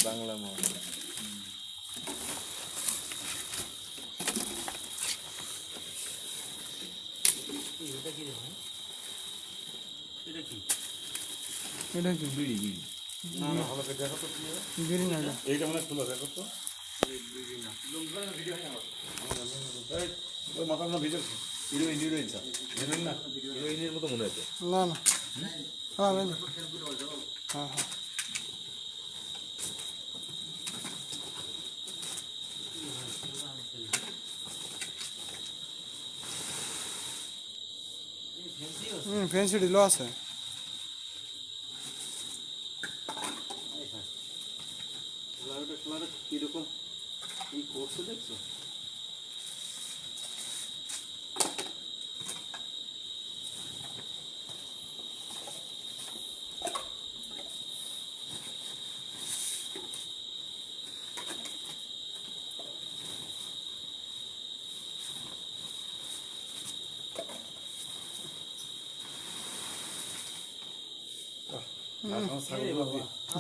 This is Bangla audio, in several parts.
বাংলা মাছ এটা কি রে ভাই? এটা কি? এটা কি বিড়ি বিড়ি না না ভালো করে দেখো তো কি হয়। বিড়ি না এইটা মানে খোলা দেখো তো বিড়ি না। ভিডিও হয় এই ওই মাথা না video heroine heroine sir heroine না হিরোইনের মতো মনে হচ্ছে না না হ্যাঁ হ্যাঁ হ্যাঁ ফ্যান্সি ডিলো আছে কিরকম কি করছে দেখছো?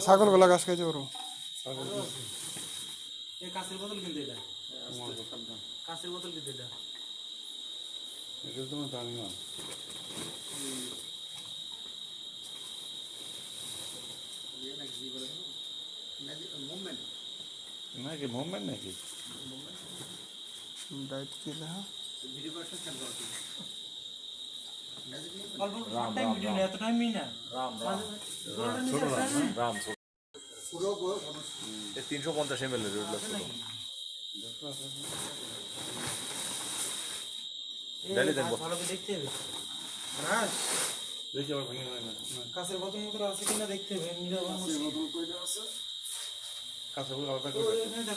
ছাগলগুলা ঘাস খাইছে ওর এই কাঁচের বোতল কিনতে এটা কাঁচের বোতল কিনতে এটা এটা তো দামি না নাকি মুভমেন্ট নাকি ডাইট কিলা এত টাইমই না রাম রাম ছোট রাম ছোট 350 ml এর ওটা ছোট ডালি দেখবো ভালো করে দেখতে হবে দেখি আবার ভেঙে হয় না কাঁচের বোতল মতো আছে কিনা দেখতে হবে বোতল কইটা আছে কাছে বলে আলাদা করে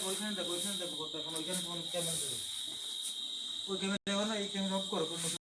ওইখানে দেখো কত এখন ওইখানে ক্যামেরা দেবে ওই ক্যামেরা না এই ক্যামেরা অফ করো কোনো